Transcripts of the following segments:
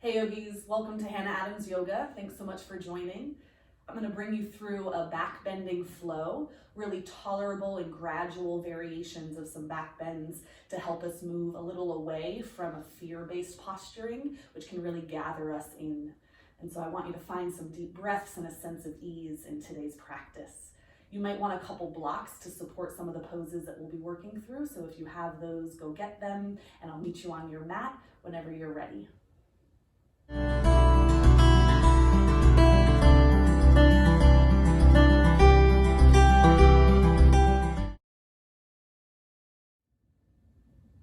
Hey yogis, welcome to Hannah Adams Yoga. Thanks so much for joining. I'm going to bring you through a back bending flow, really tolerable and gradual variations of some back bends to help us move a little away from a fear-based posturing, which can really gather us in. And so I want you to find some deep breaths and a sense of ease in today's practice. You might want a couple blocks to support some of the poses that we'll be working through. So if you have those, go get them, and I'll meet you on your mat whenever you're ready.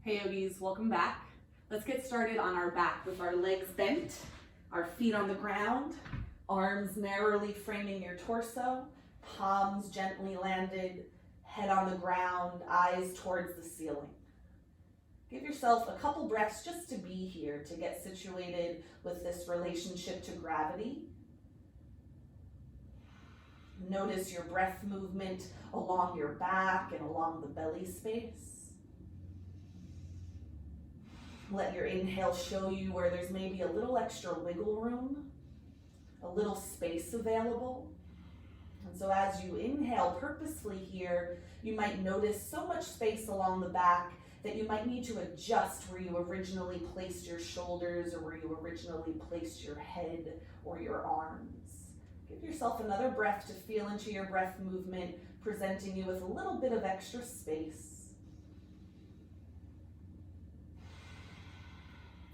Hey yogis, welcome back. Let's get started on our back with our legs bent, our feet on the ground, arms narrowly framing your torso, palms gently landed, head on the ground, eyes towards the ceiling. Give yourself a couple breaths just to be here, to get situated with this relationship to gravity. Notice your breath movement along your back and along the belly space. Let your inhale show you where there's maybe a little extra wiggle room, a little space available. And so as you inhale purposefully here, you might notice so much space along the back that you might need to adjust where you originally placed your shoulders or where you originally placed your head or your arms. Give yourself another breath to feel into your breath movement, presenting you with a little bit of extra space.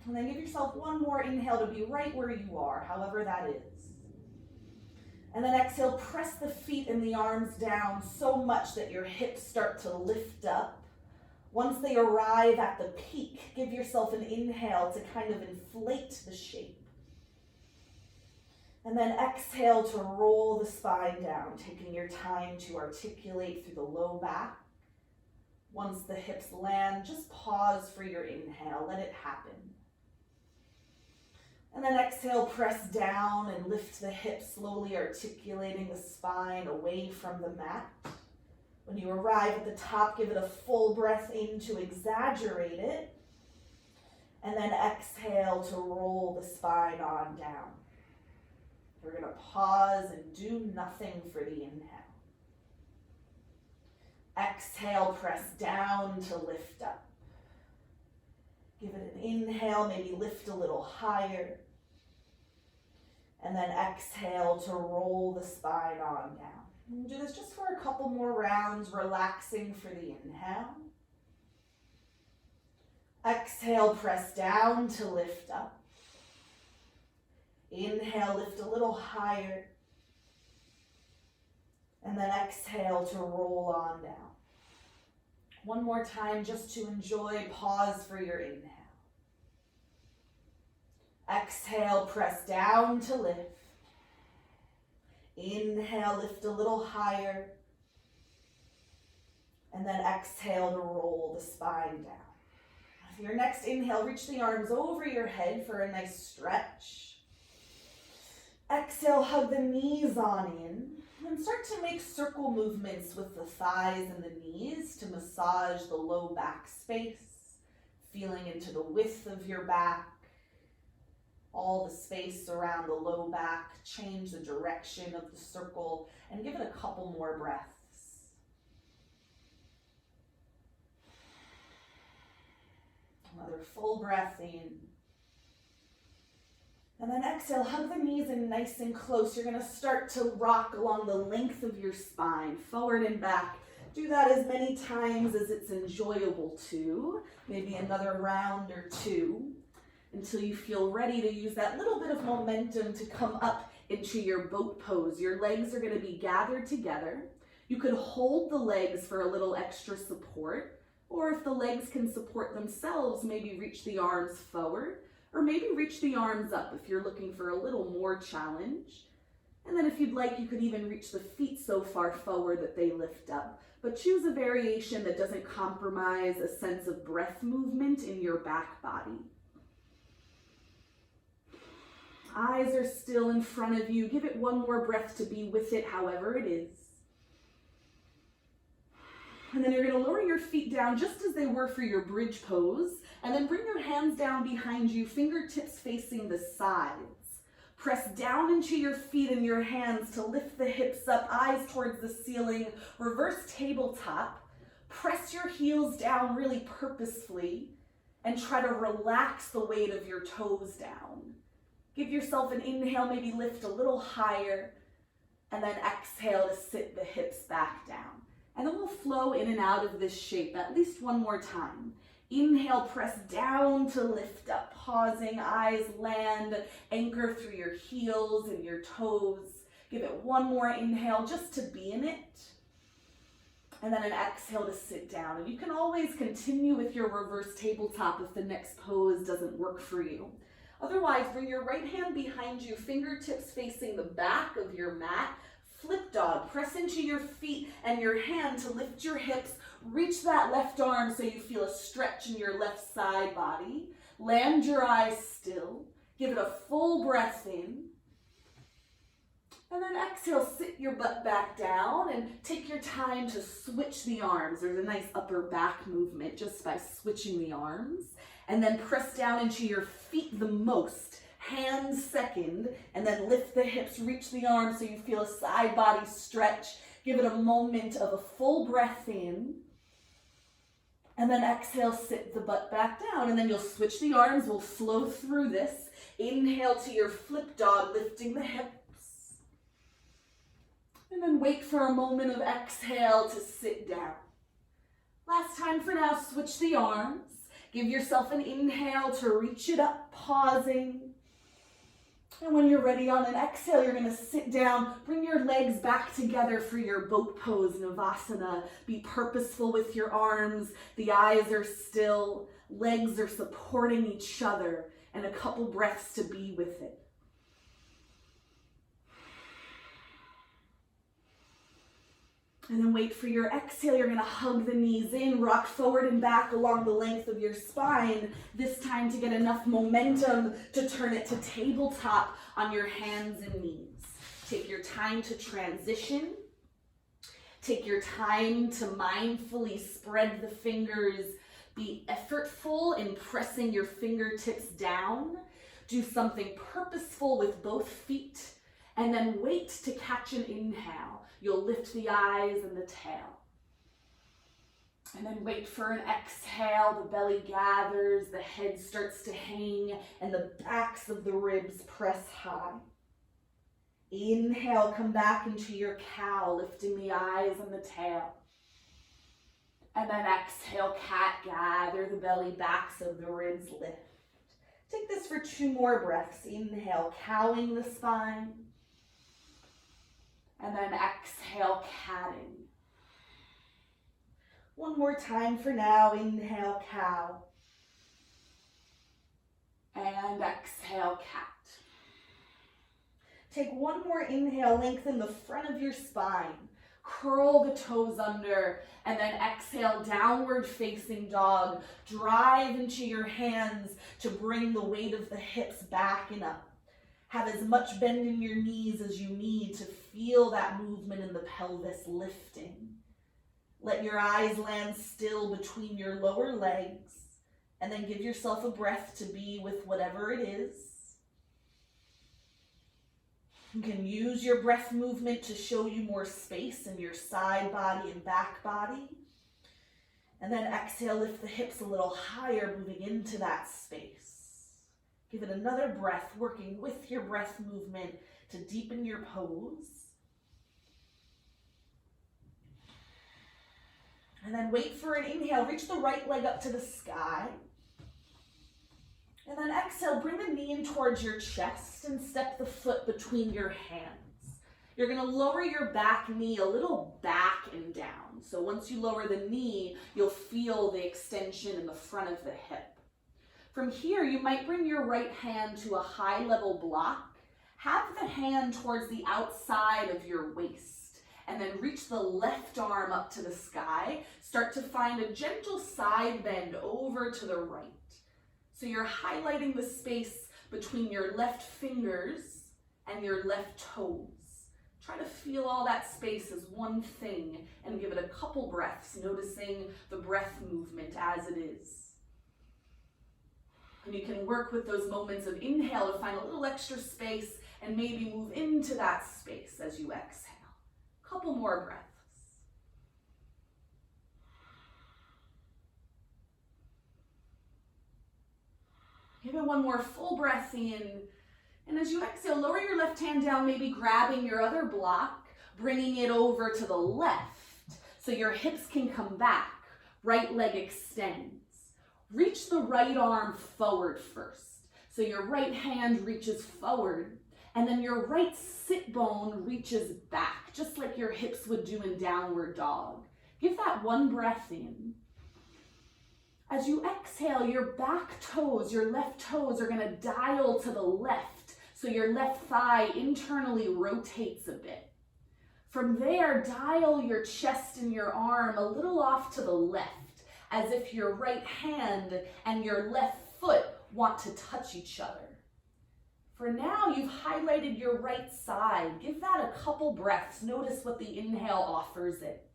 And then give yourself one more inhale to be right where you are, however that is. And then exhale, press the feet and the arms down so much that your hips start to lift up. Once they arrive at the peak, give yourself an inhale to kind of inflate the shape. And then exhale to roll the spine down, taking your time to articulate through the low back. Once the hips land, just pause for your inhale, let it happen. And then exhale, press down and lift the hips, slowly articulating the spine away from the mat. When you arrive at the top, give it a full breath in to exaggerate it. And then exhale to roll the spine on down. We're going to pause and do nothing for the inhale. Exhale, press down to lift up. Give it an inhale, maybe lift a little higher. And then exhale to roll the spine on down. And do this just for a couple more rounds, relaxing for the inhale. Exhale, press down to lift up. Inhale, lift a little higher. And then exhale to roll on down. One more time just to enjoy, pause for your inhale. Exhale, press down to lift. Inhale, lift a little higher. And then exhale to roll the spine down. For your next inhale, reach the arms over your head for a nice stretch. Exhale, hug the knees on in. And start to make circle movements with the thighs and the knees to massage the low back space, feeling into the width of your back, all the space around the low back. Change the direction of the circle and give it a couple more breaths. Another full breath in. And then exhale, hug the knees in nice and close. You're going to start to rock along the length of your spine, forward and back. Do that as many times as it's enjoyable to, maybe another round or two, until you feel ready to use that little bit of momentum to come up into your boat pose. Your legs are going to be gathered together. You could hold the legs for a little extra support, or if the legs can support themselves, maybe reach the arms forward. Or maybe reach the arms up if you're looking for a little more challenge. And then if you'd like, you could even reach the feet so far forward that they lift up. But choose a variation that doesn't compromise a sense of breath movement in your back body. Eyes are still in front of you. Give it one more breath to be with it, however it is. And then you're going to lower your feet down just as they were for your bridge pose. And then bring your hands down behind you, fingertips facing the sides. Press down into your feet and your hands to lift the hips up, eyes towards the ceiling, reverse tabletop. Press your heels down really purposefully and try to relax the weight of your toes down. Give yourself an inhale, maybe lift a little higher, and then exhale to sit the hips back down. And then we'll flow in and out of this shape at least one more time. Inhale, press down to lift up, pausing, eyes land, anchor through your heels and your toes. Give it one more inhale just to be in it. And then an exhale to sit down. And you can always continue with your reverse tabletop if the next pose doesn't work for you. Otherwise, bring your right hand behind you, fingertips facing the back of your mat. Flip dog, press into your feet and your hand to lift your hips. Reach that left arm so you feel a stretch in your left side body. Land your eyes still. Give it a full breath in. And then exhale, sit your butt back down and take your time to switch the arms. There's a nice upper back movement just by switching the arms. And then press down into your feet the most. Hands second, and then lift the hips, reach the arms so you feel a side body stretch. Give it a moment of a full breath in. And then exhale, sit the butt back down. And then you'll switch the arms. We'll flow through this. Inhale to your flip dog, lifting the hips. And then wait for a moment of exhale to sit down. Last time for now, switch the arms. Give yourself an inhale to reach it up, pausing. And when you're ready on an exhale, you're going to sit down, bring your legs back together for your boat pose, Savasana. Be purposeful with your arms. The eyes are still, legs are supporting each other, and a couple breaths to be with it. And then wait for your exhale. You're going to hug the knees in, rock forward and back along the length of your spine. This time to get enough momentum to turn it to tabletop on your hands and knees. Take your time to transition. Take your time to mindfully spread the fingers. Be effortful in pressing your fingertips down. Do something purposeful with both feet. And then wait to catch an inhale. You'll lift the eyes and the tail. And then wait for an exhale. The belly gathers, the head starts to hang, and the backs of the ribs press high. Inhale, come back into your cow, lifting the eyes and the tail. And then exhale, cat, gather the belly, backs of the ribs lift. Take this for 2 more breaths. Inhale, cowing the spine. And then exhale, catting. One more time for now. Inhale, cow. And exhale, cat. Take one more inhale, lengthen the front of your spine. Curl the toes under, and then exhale, downward facing dog. Drive into your hands to bring the weight of the hips back and up. Have as much bend in your knees as you need to feel that movement in the pelvis lifting. Let your eyes land still between your lower legs, and then give yourself a breath to be with whatever it is. You can use your breath movement to show you more space in your side body and back body. And then exhale, lift the hips a little higher, moving into that space. Give it another breath, working with your breath movement to deepen your pose. And then wait for an inhale. Reach the right leg up to the sky. And then exhale, bring the knee in towards your chest and step the foot between your hands. You're going to lower your back knee a little back and down. So once you lower the knee, you'll feel the extension in the front of the hip. From here, you might bring your right hand to a high level block. Have the hand towards the outside of your waist, and then reach the left arm up to the sky. Start to find a gentle side bend over to the right. So you're highlighting the space between your left fingers and your left toes. Try to feel all that space as one thing and give it a couple breaths, noticing the breath movement as it is. And you can work with those moments of inhale to find a little extra space and maybe move into that space as you exhale. Couple more breaths. Give it one more full breath in. And as you exhale, lower your left hand down, maybe grabbing your other block, bringing it over to the left so your hips can come back. Right leg extends. Reach the right arm forward first. So your right hand reaches forward, and then your right sit bone reaches back, just like your hips would do in downward dog. Give that one breath in. As you exhale, your back toes, your left toes are gonna dial to the left, so your left thigh internally rotates a bit. From there, dial your chest and your arm a little off to the left, as if your right hand and your left foot want to touch each other. For now, you've highlighted your right side. Give that a couple breaths. Notice what the inhale offers it.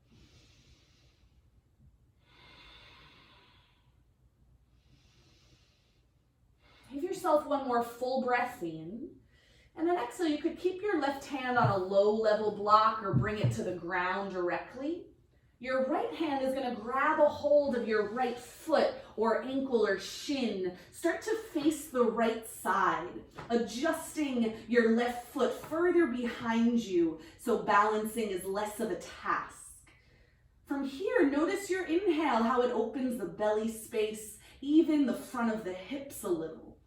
Give yourself one more full breath in. And then exhale, you could keep your left hand on a low level block or bring it to the ground directly. Your right hand is going to grab a hold of your right foot or ankle or shin. Start to face the right side, adjusting your left foot further behind you so balancing is less of a task. From here, notice your inhale, how it opens the belly space, even the front of the hips a little.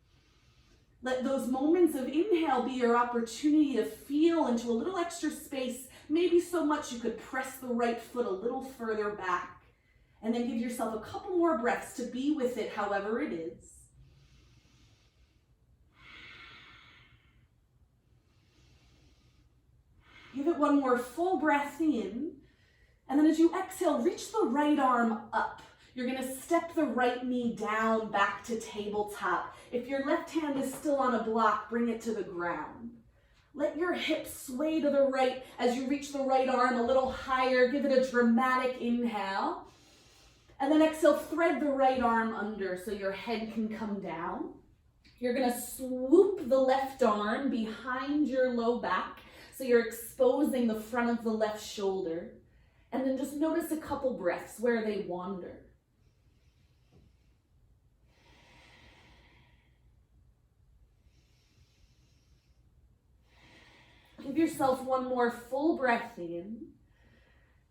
Let those moments of inhale be your opportunity to feel into a little extra space, maybe so much you could press the right foot a little further back, and then give yourself a couple more breaths to be with it however it is. Give it one more full breath in, and then as you exhale, reach the right arm up. You're gonna step the right knee down back to tabletop. If your left hand is still on a block, bring it to the ground. Let your hips sway to the right as you reach the right arm a little higher. Give it a dramatic inhale. And then exhale, thread the right arm under so your head can come down. You're gonna swoop the left arm behind your low back so you're exposing the front of the left shoulder. And then just notice a couple breaths where they wander. Give yourself one more full breath in.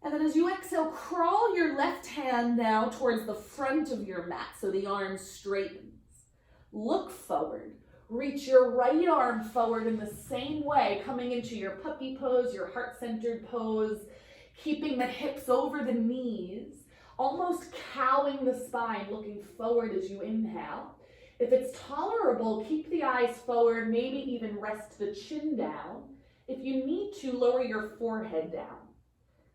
And then as you exhale, crawl your left hand now towards the front of your mat so the arm straightens. Look forward. Reach your right arm forward in the same way, coming into your puppy pose, your heart-centered pose, keeping the hips over the knees, almost cowing the spine, looking forward as you inhale. If it's tolerable, keep the eyes forward, maybe even rest the chin down. If you need to, lower your forehead down.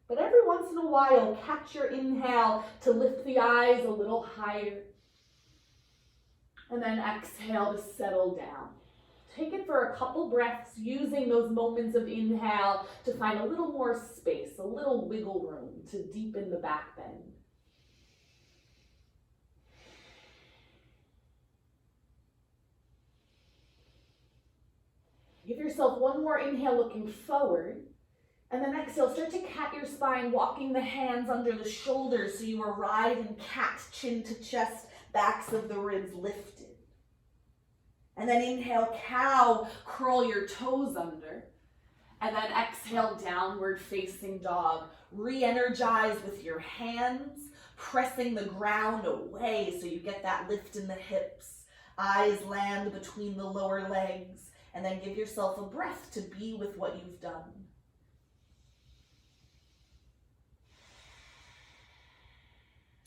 But every once in a while, catch your inhale to lift the eyes a little higher. And then exhale to settle down. Take it for a couple breaths, using those moments of inhale to find a little more space, a little wiggle room to deepen the back bend. Give yourself one more inhale looking forward, and then exhale, start to cat your spine, walking the hands under the shoulders so you arrive in cat, chin to chest, backs of the ribs lifted. And then inhale, cow, curl your toes under. And then exhale, downward facing dog. Re-energize with your hands, pressing the ground away so you get that lift in the hips. Eyes land between the lower legs. And then give yourself a breath to be with what you've done.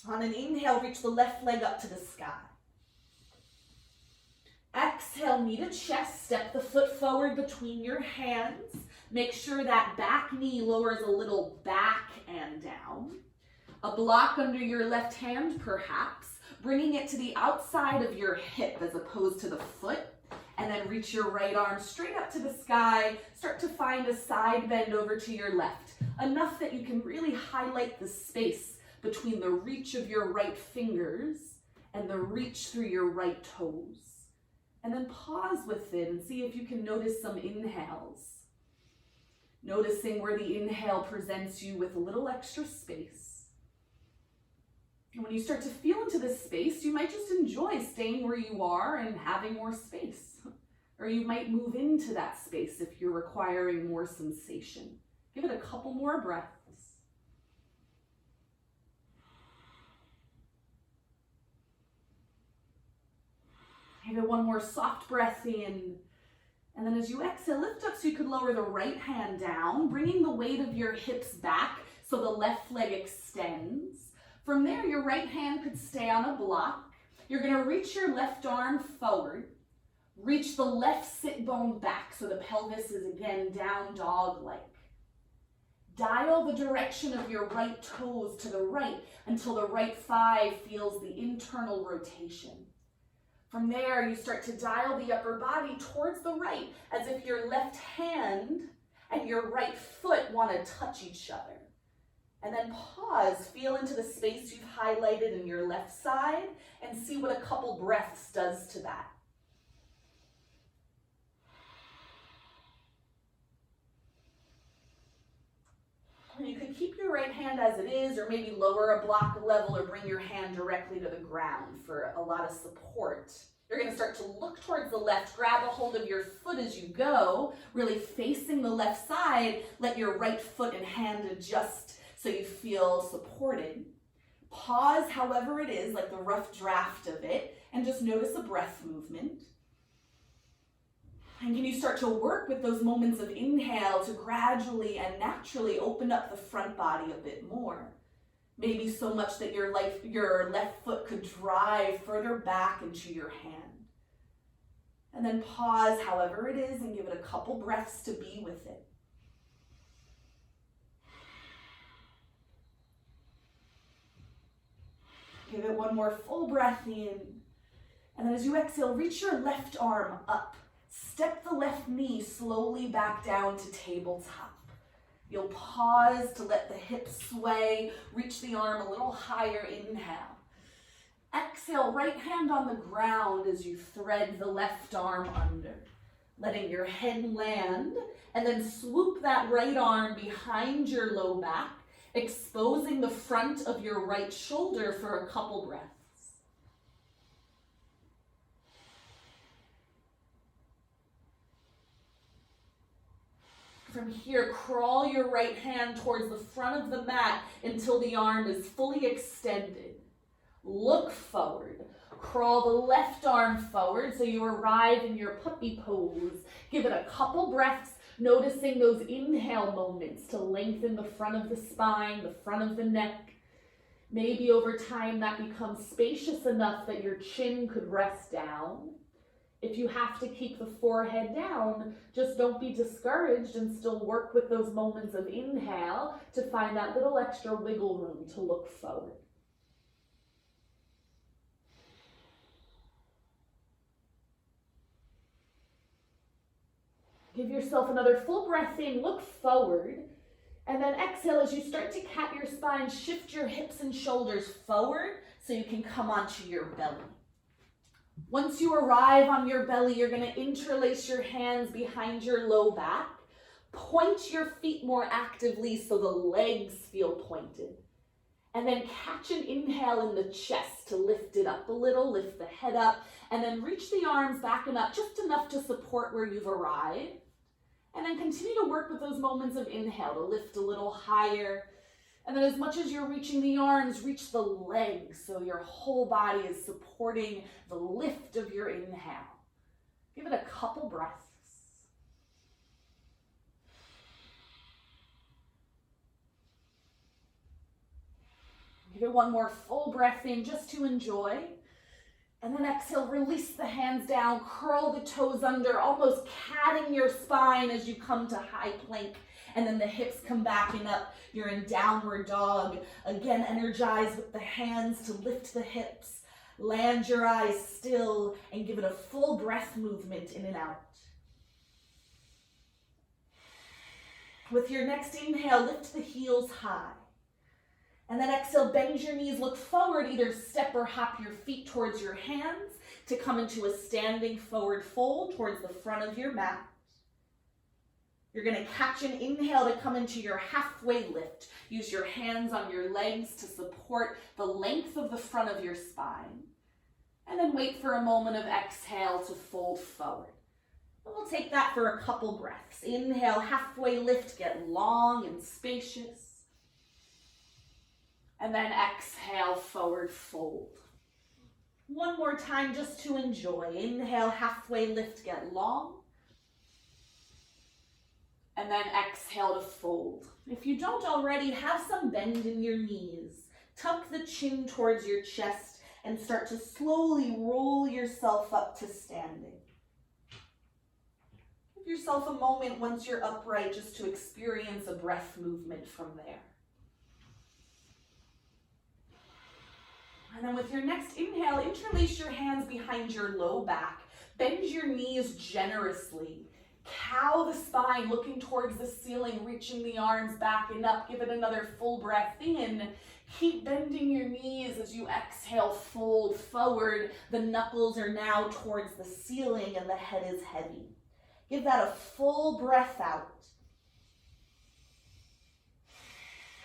On an inhale, reach the left leg up to the sky. Exhale, knee to chest, step the foot forward between your hands. Make sure that back knee lowers a little back and down. A block under your left hand, perhaps, bringing it to the outside of your hip as opposed to the foot. And and then reach your right arm straight up to the sky. Start to find a side bend over to your left, enough that you can really highlight the space between the reach of your right fingers and the reach through your right toes. And then pause within and see if you can notice some inhales. Noticing where the inhale presents you with a little extra space. And when you start to feel into this space, you might just enjoy staying where you are and having more space. Or you might move into that space if you're requiring more sensation. Give it a couple more breaths. Give it one more soft breath in. And then as you exhale, lift up so you could lower the right hand down, bringing the weight of your hips back so the left leg extends. From there, your right hand could stay on a block. You're going to reach your left arm forward. Reach the left sit bone back so the pelvis is again down dog-like. Dial the direction of your right toes to the right until the right thigh feels the internal rotation. From there, you start to dial the upper body towards the right, as if your left hand and your right foot want to touch each other. And then pause, feel into the space you've highlighted in your left side, and see what a couple breaths does to that. And you could keep your right hand as it is, or maybe lower a block level, or bring your hand directly to the ground for a lot of support. You're going to start to look towards the left, grab a hold of your foot as you go, really facing the left side. Let your right foot and hand adjust so you feel supported. Pause however it is, like the rough draft of it, and just notice a breath movement. And can you start to work with those moments of inhale to gradually and naturally open up the front body a bit more? Maybe so much that your left foot could drive further back into your hand. And then pause however it is and give it a couple breaths to be with it. Give it one more full breath in. And then as you exhale, reach your left arm up. Step the left knee slowly back down to tabletop. You'll pause to let the hips sway. Reach the arm a little higher. Inhale. Exhale, right hand on the ground as you thread the left arm under. Letting your head land, and then swoop that right arm behind your low back, exposing the front of your right shoulder for a couple breaths. From here, crawl your right hand towards the front of the mat until the arm is fully extended. Look forward. Crawl the left arm forward so you arrive in your puppy pose. Give it a couple breaths, noticing those inhale moments to lengthen the front of the spine, the front of the neck. Maybe over time that becomes spacious enough that your chin could rest down. If you have to keep the forehead down, just don't be discouraged and still work with those moments of inhale to find that little extra wiggle room to look forward. Give yourself another full breath in, look forward, and then exhale as you start to cat your spine, shift your hips and shoulders forward so you can come onto your belly. Once you arrive on your belly, you're going to interlace your hands behind your low back. Point your feet more actively so the legs feel pointed. And then catch an inhale in the chest to lift it up a little, lift the head up, and then reach the arms back and up just enough to support where you've arrived. And then continue to work with those moments of inhale to lift a little higher. And then as much as you're reaching the arms, reach the legs so your whole body is supporting the lift of your inhale. Give it a couple breaths. Give it one more full breath in just to enjoy. And then exhale, release the hands down, curl the toes under, almost catting your spine as you come to high plank. And then the hips come back and up. You're in downward dog. Again, energize with the hands to lift the hips. Land your eyes still and give it a full breath movement in and out. With your next inhale, lift the heels high. And then exhale, bend your knees, look forward, either step or hop your feet towards your hands to come into a standing forward fold towards the front of your mat. You're going to catch an inhale to come into your halfway lift. Use your hands on your legs to support the length of the front of your spine. And then wait for a moment of exhale to fold forward. And we'll take that for a couple breaths. Inhale, halfway lift, get long and spacious. And then exhale, forward fold. One more time just to enjoy. Inhale, halfway lift, get long. And then exhale to fold. If you don't already, have some bend in your knees. Tuck the chin towards your chest and start to slowly roll yourself up to standing. Give yourself a moment once you're upright just to experience a breath movement from there. And then with your next inhale, interlace your hands behind your low back. Bend your knees generously. Cow the spine, looking towards the ceiling, reaching the arms back and up. Give it another full breath in. Keep bending your knees as you exhale, fold forward. The knuckles are now towards the ceiling and the head is heavy. Give that a full breath out.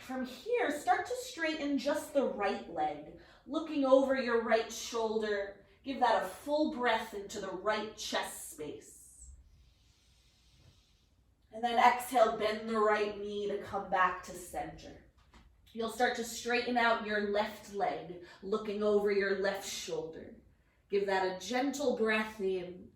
From here, start to straighten just the right leg, looking over your right shoulder. Give that a full breath into the right chest space. And then exhale, bend the right knee to come back to center. You'll start to straighten out your left leg, looking over your left shoulder. Give that a gentle breath in.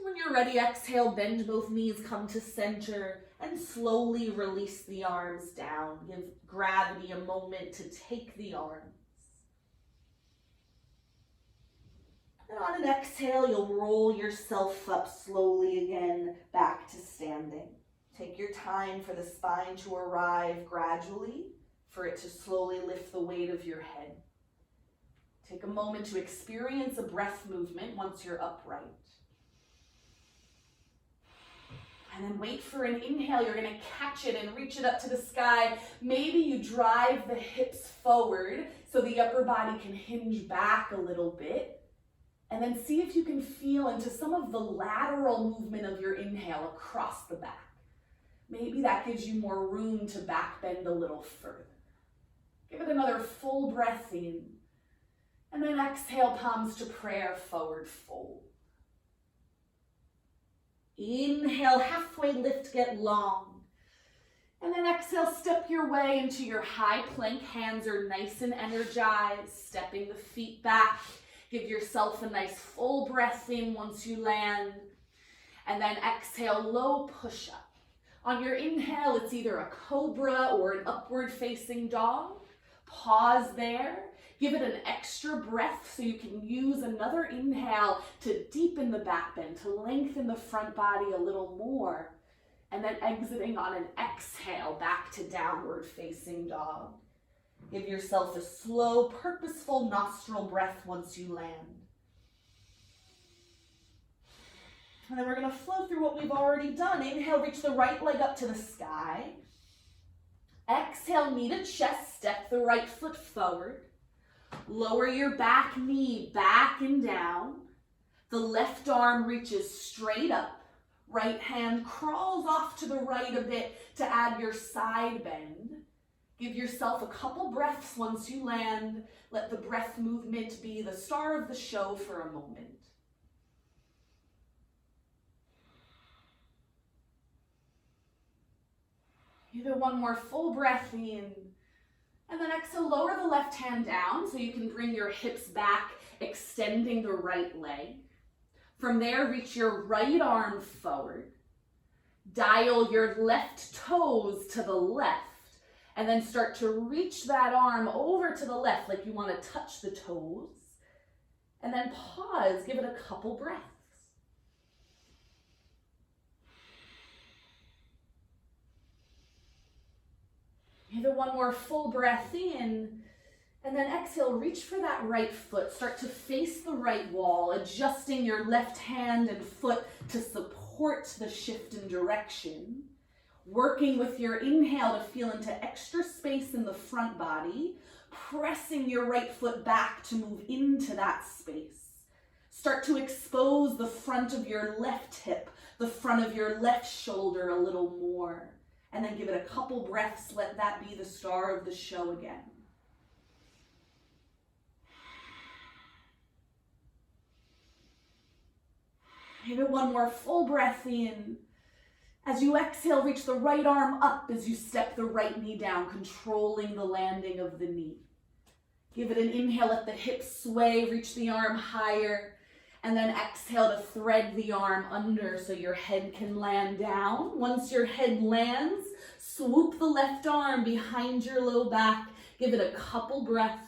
When you're ready, exhale, bend both knees, come to center, and slowly release the arms down. Give gravity a moment to take the arms. And on an exhale, you'll roll yourself up slowly again, back to standing. Take your time for the spine to arrive gradually, for it to slowly lift the weight of your head. Take a moment to experience a breath movement once you're upright. And then wait for an inhale. You're going to catch it and reach it up to the sky. Maybe you drive the hips forward so the upper body can hinge back a little bit. And then see if you can feel into some of the lateral movement of your inhale across the back. Maybe that gives you more room to back bend a little further. Give it another full breath in. And then exhale, palms to prayer, forward fold. Inhale, halfway lift, get long. And then exhale, step your way into your high plank. Hands are nice and energized, stepping the feet back. Give yourself a nice full breath in once you land. And then exhale, low push-up. On your inhale, it's either a cobra or an upward facing dog. Pause there. Give it an extra breath so you can use another inhale to deepen the back bend, to lengthen the front body a little more. And then exiting on an exhale back to downward facing dog. Give yourself a slow, purposeful nostril breath once you land. And then we're going to flow through what we've already done. Inhale, reach the right leg up to the sky. Exhale, knee to chest, step the right foot forward. Lower your back knee back and down. The left arm reaches straight up. Right hand crawls off to the right a bit to add your side bend. Give yourself a couple breaths once you land. Let the breath movement be the star of the show for a moment. Give it one more full breath in. And then exhale, lower the left hand down so you can bring your hips back, extending the right leg. From there, reach your right arm forward. Dial your left toes to the left. And then start to reach that arm over to the left like you want to touch the toes. And then pause, give it a couple breaths. Give it one more full breath in. And then exhale, reach for that right foot. Start to face the right wall, adjusting your left hand and foot to support the shift in direction. Working with your inhale to feel into extra space in the front body, pressing your right foot back to move into that space. Start to expose the front of your left hip, the front of your left shoulder a little more. And then give it a couple breaths. Let that be the star of the show again. Give it one more full breath in. As you exhale, reach the right arm up as you step the right knee down, controlling the landing of the knee. Give it an inhale, let the hips sway, reach the arm higher, and then exhale to thread the arm under so your head can land down. Once your head lands, swoop the left arm behind your low back. Give it a couple breaths.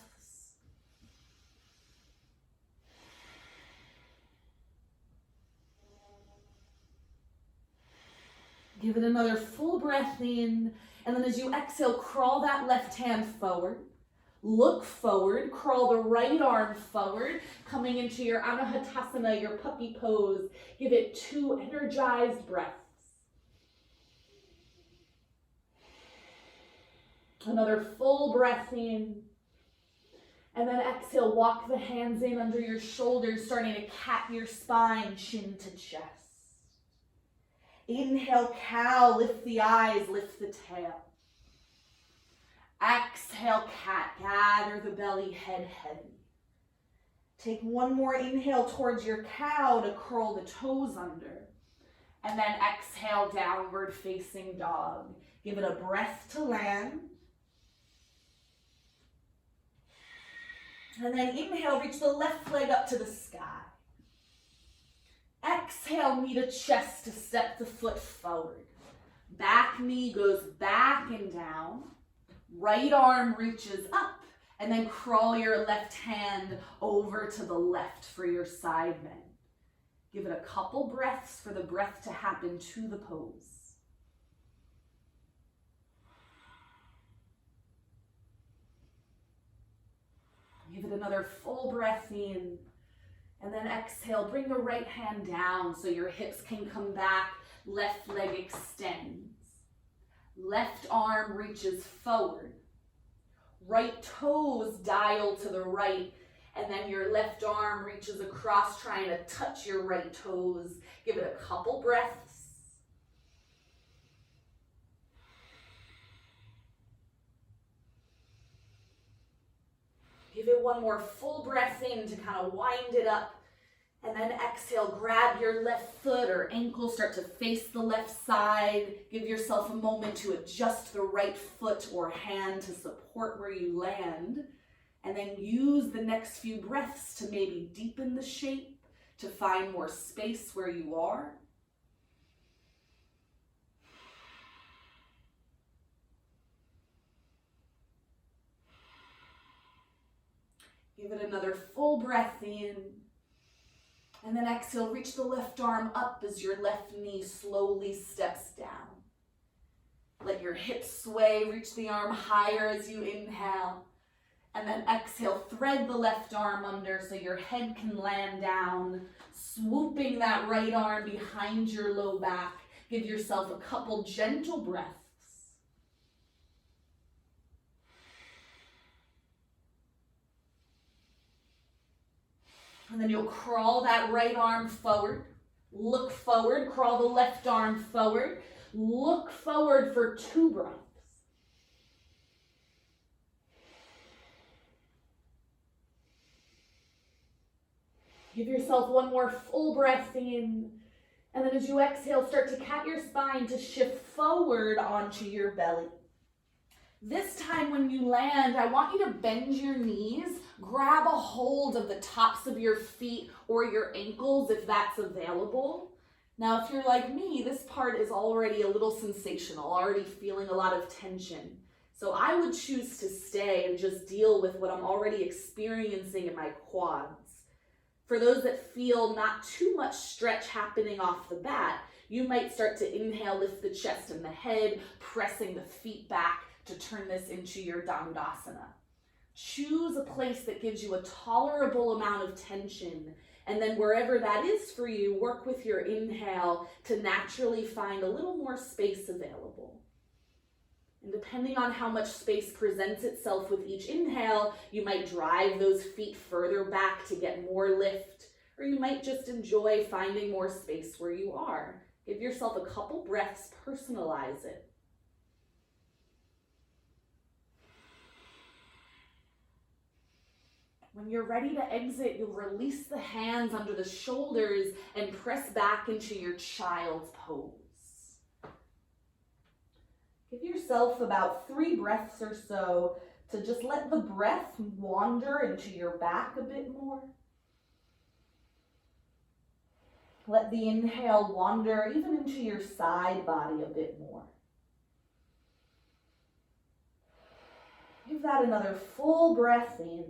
Give it another full breath in, and then as you exhale, crawl that left hand forward. Look forward, crawl the right arm forward, coming into your Anahatasana, your puppy pose. Give it 2 energized breaths. Another full breath in, and then exhale, walk the hands in under your shoulders, starting to cat your spine, chin to chest. Inhale, cow, lift the eyes, lift the tail. Exhale, cat, gather the belly, head heavy. Take one more inhale towards your cow to curl the toes under. And then exhale, downward facing dog. Give it a breath to land. And then inhale, reach the left leg up to the sky. Exhale, knee to chest to step the foot forward. Back knee goes back and down. Right arm reaches up, and then crawl your left hand over to the left for your side bend. Give it a couple breaths for the breath to happen to the pose. Give it another full breath in. And then exhale, bring the right hand down so your hips can come back, left leg extends. Left arm reaches forward. Right toes dial to the right, and then your left arm reaches across, trying to touch your right toes. Give it a couple breaths. Give it one more full breath in to kind of wind it up. And then exhale, grab your left foot or ankle, start to face the left side. Give yourself a moment to adjust the right foot or hand to support where you land. And then use the next few breaths to maybe deepen the shape, to find more space where you are. Give it another full breath in. And then exhale, reach the left arm up as your left knee slowly steps down. Let your hips sway, reach the arm higher as you inhale. And then exhale, thread the left arm under so your head can land down, swooping that right arm behind your low back. Give yourself a couple gentle breaths. And then you'll crawl that right arm forward, look forward, crawl the left arm forward, look forward for 2 breaths. Give yourself one more full breath in, and then as you exhale, start to cat your spine to shift forward onto your belly. This time when you land, I want you to bend your knees, grab a hold of the tops of your feet or your ankles if that's available. Now, if you're like me, this part is already a little sensational, already feeling a lot of tension. So I would choose to stay and just deal with what I'm already experiencing in my quads. For those that feel not too much stretch happening off the bat, you might start to inhale, lift the chest and the head, pressing the feet back to turn this into your Dandasana. Choose a place that gives you a tolerable amount of tension. And then wherever that is for you, work with your inhale to naturally find a little more space available. And depending on how much space presents itself with each inhale, you might drive those feet further back to get more lift, or you might just enjoy finding more space where you are. Give yourself a couple breaths, personalize it. When you're ready to exit, you'll release the hands under the shoulders and press back into your child's pose. Give yourself about 3 breaths or so to just let the breath wander into your back a bit more. Let the inhale wander even into your side body a bit more. Give that another full breath in.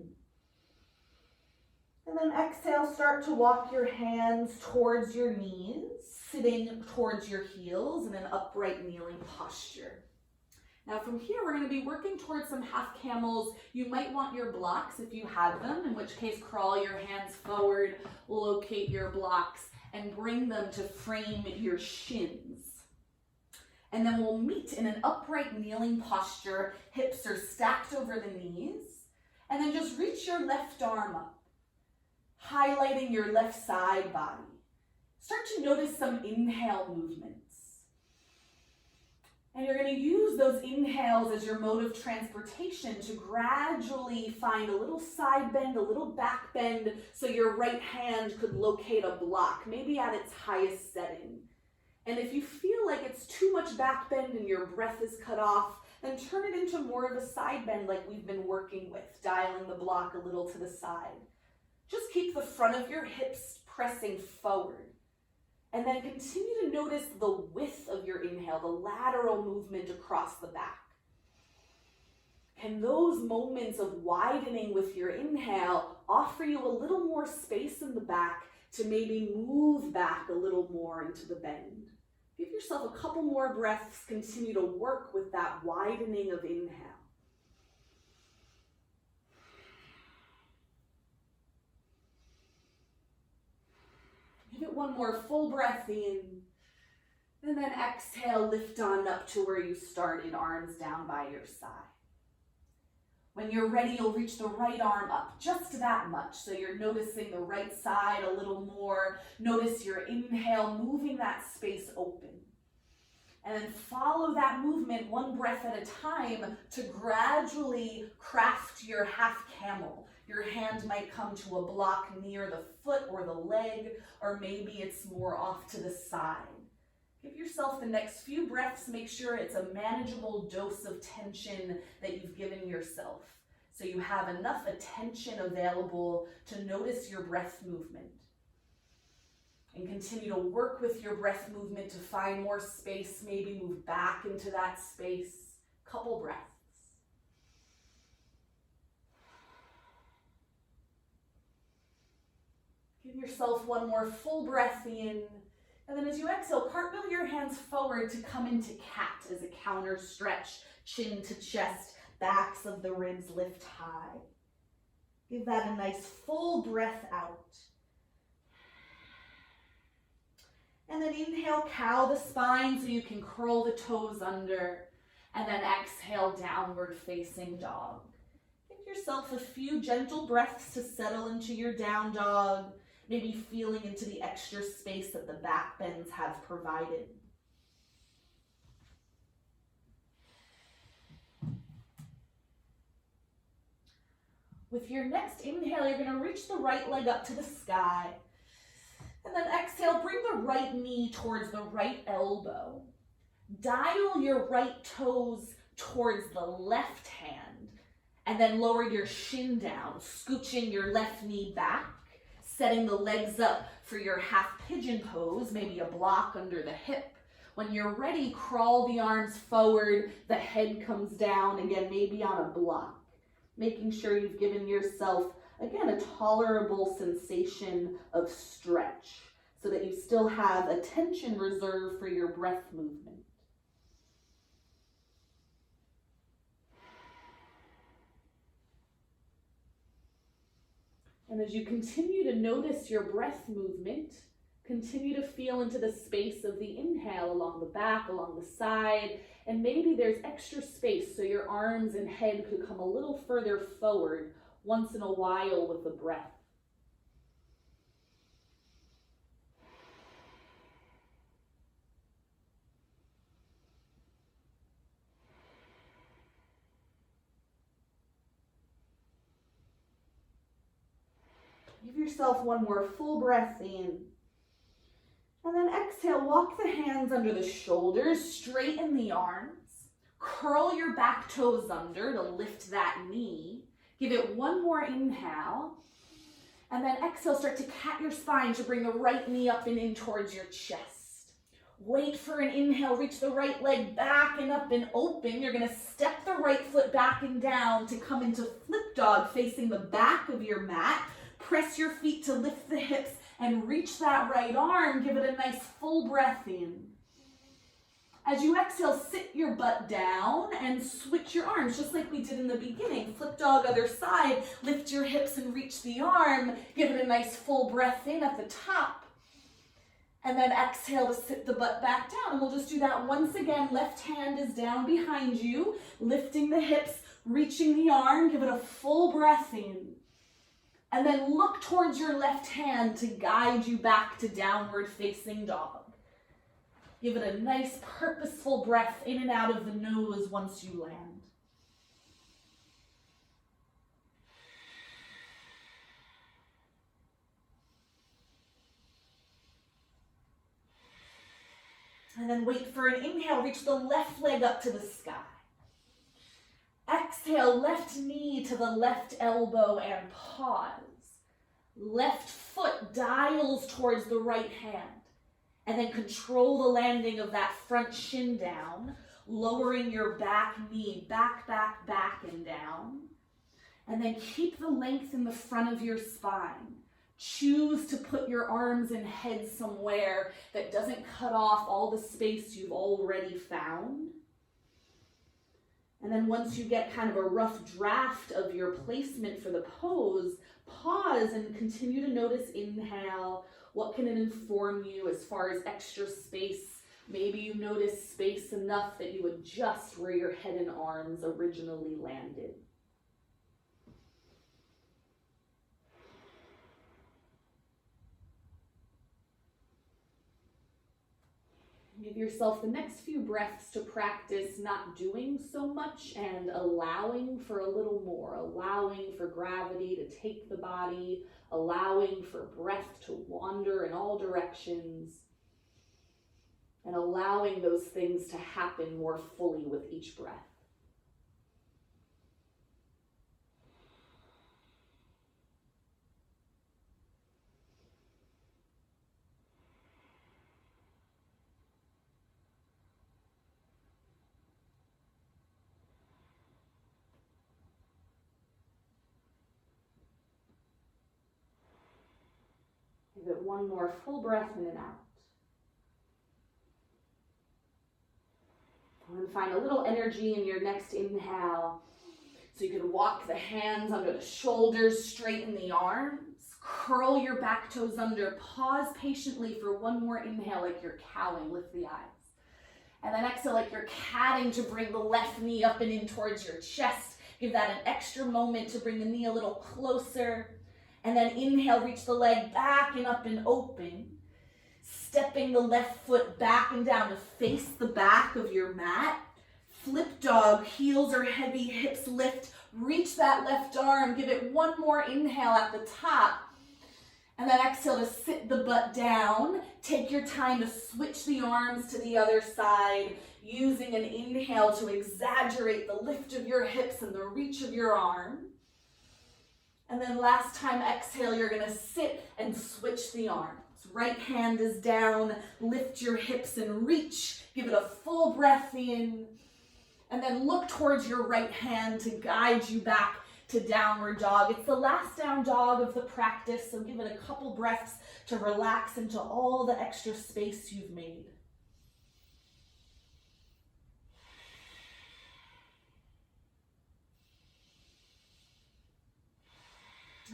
And then exhale, start to walk your hands towards your knees, sitting towards your heels in an upright kneeling posture. Now from here, we're going to be working towards some half camels. You might want your blocks if you have them, in which case crawl your hands forward, locate your blocks, and bring them to frame your shins. And then we'll meet in an upright kneeling posture. Hips are stacked over the knees. And then just reach your left arm up, highlighting your left side body. Start to notice some inhale movements. And you're going to use those inhales as your mode of transportation to gradually find a little side bend, a little back bend, so your right hand could locate a block, maybe at its highest setting. And if you feel like it's too much back bend and your breath is cut off, then turn it into more of a side bend like we've been working with, dialing the block a little to the side. Just keep the front of your hips pressing forward. And then continue to notice the width of your inhale, the lateral movement across the back. Can those moments of widening with your inhale offer you a little more space in the back to maybe move back a little more into the bend? Give yourself a couple more breaths, continue to work with that widening of inhale. Give it one more full breath in, and then exhale, lift on up to where you started, arms down by your side. When you're ready, you'll reach the right arm up, just that much, so you're noticing the right side a little more. Notice your inhale, moving that space open. And then follow that movement one breath at a time to gradually craft your half camel. Your hand might come to a block near the foot or the leg, or maybe it's more off to the side. Give yourself the next few breaths. Make sure it's a manageable dose of tension that you've given yourself, so you have enough attention available to notice your breath movement. And continue to work with your breath movement to find more space, maybe move back into that space. Couple breaths. Give yourself one more full breath in. And then as you exhale, cartwheel your hands forward to come into cat as a counter stretch, chin to chest, backs of the ribs lift high. Give that a nice full breath out. And then inhale, cow the spine so you can curl the toes under. And then exhale, downward facing dog. Give yourself a few gentle breaths to settle into your down dog. Maybe feeling into the extra space that the back bends have provided. With your next inhale, you're going to reach the right leg up to the sky. And then exhale, bring the right knee towards the right elbow. Dial your right toes towards the left hand. And then lower your shin down, scooching your left knee back. Setting the legs up for your half pigeon pose, maybe a block under the hip. When you're ready, crawl the arms forward, the head comes down, again, maybe on a block. Making sure you've given yourself, again, a tolerable sensation of stretch so that you still have a tension reserve for your breath movement. And as you continue to notice your breath movement, continue to feel into the space of the inhale along the back, along the side, and maybe there's extra space so your arms and head could come a little further forward once in a while with the breath. Give yourself one more full breath in. And then exhale, walk the hands under the shoulders, straighten the arms, curl your back toes under to lift that knee. Give it one more inhale. And then exhale, start to cat your spine to bring the right knee up and in towards your chest. Wait for an inhale, reach the right leg back and up and open. You're gonna step the right foot back and down to come into flip dog facing the back of your mat. Press your feet to lift the hips and reach that right arm. Give it a nice full breath in. As you exhale, sit your butt down and switch your arms, just like we did in the beginning. Flip dog, other side. Lift your hips and reach the arm. Give it a nice full breath in at the top. And then exhale to sit the butt back down. And we'll just do that once again. Left hand is down behind you, lifting the hips, reaching the arm. Give it a full breath in. And then look towards your left hand to guide you back to downward facing dog. Give it a nice purposeful breath in and out of the nose once you land. And then wait for an inhale, reach the left leg up to the sky. Exhale, left knee to the left elbow and pause. Left foot dials towards the right hand. And then control the landing of that front shin down, lowering your back knee, back, back, back and down. And then keep the length in the front of your spine. Choose to put your arms and head somewhere that doesn't cut off all the space you've already found. And then once you get kind of a rough draft of your placement for the pose, pause and continue to notice inhale. What can it inform you as far as extra space? Maybe you notice space enough that you adjust where your head and arms originally landed. Give yourself the next few breaths to practice not doing so much and allowing for a little more, allowing for gravity to take the body, allowing for breath to wander in all directions, and allowing those things to happen more fully with each breath. Give it one more full breath in and out. And then find a little energy in your next inhale. So you can walk the hands under the shoulders, straighten the arms, curl your back toes under, pause patiently for one more inhale like you're cowing, lift the eyes. And then exhale like you're catting to bring the left knee up and in towards your chest. Give that an extra moment to bring the knee a little closer. And then inhale, reach the leg back and up and open. Stepping the left foot back and down to face the back of your mat. Flip dog, heels are heavy, hips lift. Reach that left arm. Give it one more inhale at the top. And then exhale to sit the butt down. Take your time to switch the arms to the other side, using an inhale to exaggerate the lift of your hips and the reach of your arm. And then last time, exhale, you're gonna sit and switch the arms. Right hand is down, lift your hips and reach. Give it a full breath in. And then look towards your right hand to guide you back to downward dog. It's the last down dog of the practice, so give it a couple breaths to relax into all the extra space you've made.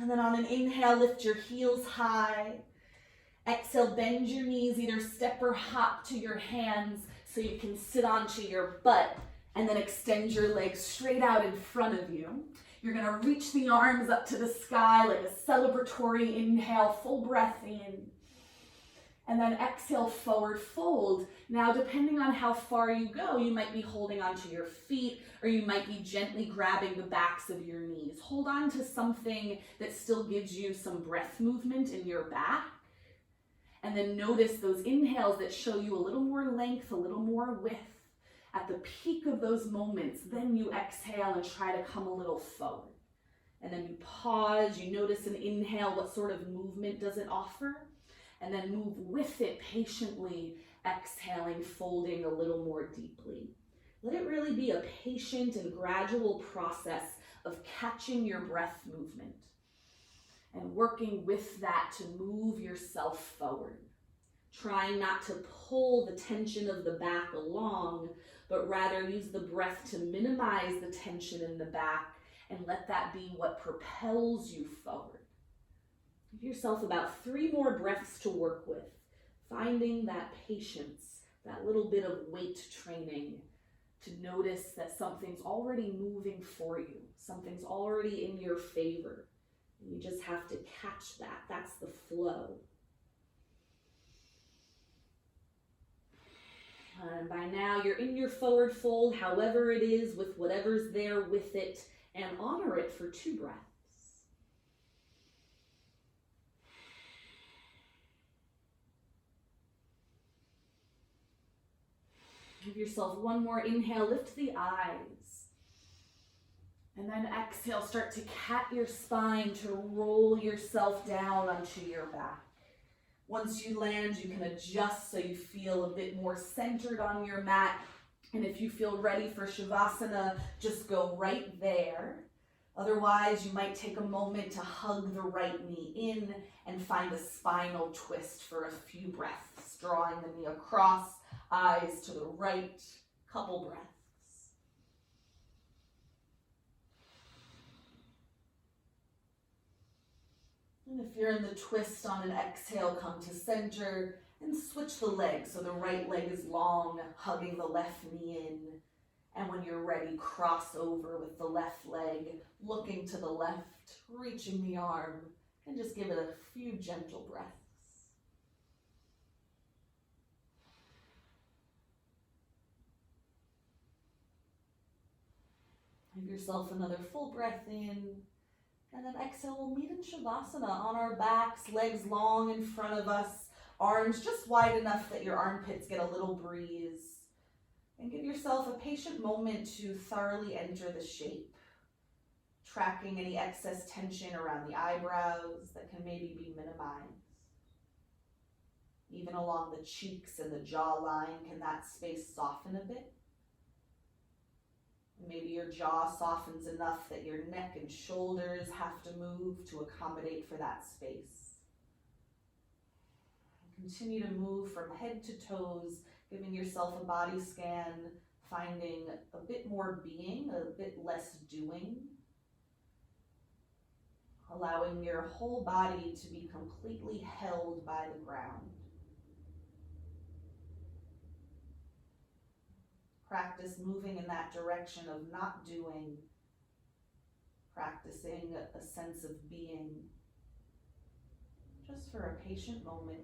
And then on an inhale, lift your heels high. Exhale, bend your knees, either step or hop to your hands so you can sit onto your butt, and then extend your legs straight out in front of you. You're gonna reach the arms up to the sky like a celebratory inhale, full breath in. And then exhale, forward fold. Now, depending on how far you go, you might be holding onto your feet, or you might be gently grabbing the backs of your knees. Hold on to something that still gives you some breath movement in your back. And then notice those inhales that show you a little more length, a little more width. At the peak of those moments, then you exhale and try to come a little forward. And then you pause, you notice an inhale, what sort of movement does it offer? And then move with it patiently, exhaling, folding a little more deeply. Let it really be a patient and gradual process of catching your breath movement and working with that to move yourself forward. Trying not to pull the tension of the back along, but rather use the breath to minimize the tension in the back and let that be what propels you forward. Give yourself about 3 more breaths to work with, finding that patience, that little bit of weight training to notice that something's already moving for you, something's already in your favor. And you just have to catch that. That's the flow. And by now you're in your forward fold, however it is, with whatever's there with it, and honor it for 2 breaths. Give yourself 1 more inhale, lift the eyes. And then exhale, start to cat your spine to roll yourself down onto your back. Once you land, you can adjust so you feel a bit more centered on your mat. And if you feel ready for Savasana, just go right there. Otherwise, you might take a moment to hug the right knee in and find a spinal twist for a few breaths, drawing the knee across, eyes to the right, couple breaths. And if you're in the twist on an exhale, come to center and switch the legs. So the right leg is long, hugging the left knee in. And when you're ready, cross over with the left leg, looking to the left, reaching the arm, and just give it a few gentle breaths. Give yourself another full breath in, and then exhale. We'll meet in Shavasana on our backs, legs long in front of us, arms just wide enough that your armpits get a little breeze. And give yourself a patient moment to thoroughly enter the shape, tracking any excess tension around the eyebrows that can maybe be minimized. Even along the cheeks and the jawline, can that space soften a bit? Maybe your jaw softens enough that your neck and shoulders have to move to accommodate for that space. Continue to move from head to toes, giving yourself a body scan, finding a bit more being, a bit less doing. Allowing your whole body to be completely held by the ground. Practice moving in that direction of not doing, practicing a sense of being, just for a patient moment.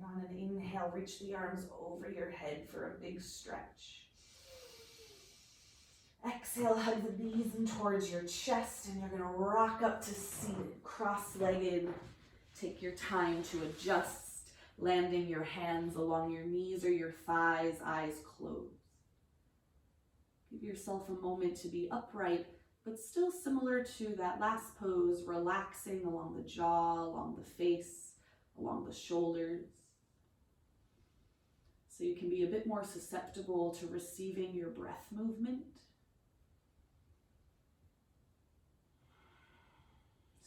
On an inhale, reach the arms over your head for a big stretch. Exhale, hug the knees in towards your chest, and you're going to rock up to seated, cross-legged. Take your time to adjust, landing your hands along your knees or your thighs, eyes closed. Give yourself a moment to be upright, but still similar to that last pose, relaxing along the jaw, along the face, along the shoulders. So you can be a bit more susceptible to receiving your breath movement.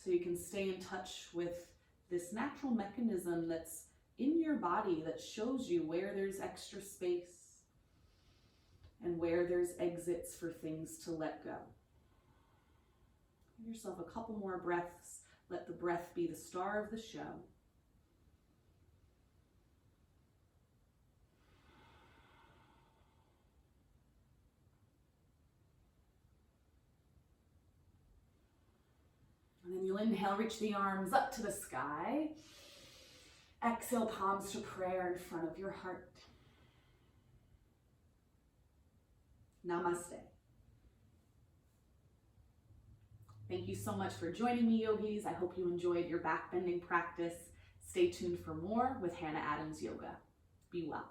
So you can stay in touch with this natural mechanism that's in your body that shows you where there's extra space and where there's exits for things to let go. Give yourself a couple more breaths. Let the breath be the star of the show. And then you'll inhale, reach the arms up to the sky. Exhale, palms to prayer in front of your heart. Namaste. Thank you so much for joining me, yogis. I hope you enjoyed your backbending practice. Stay tuned for more with Hannah Adams Yoga. Be well.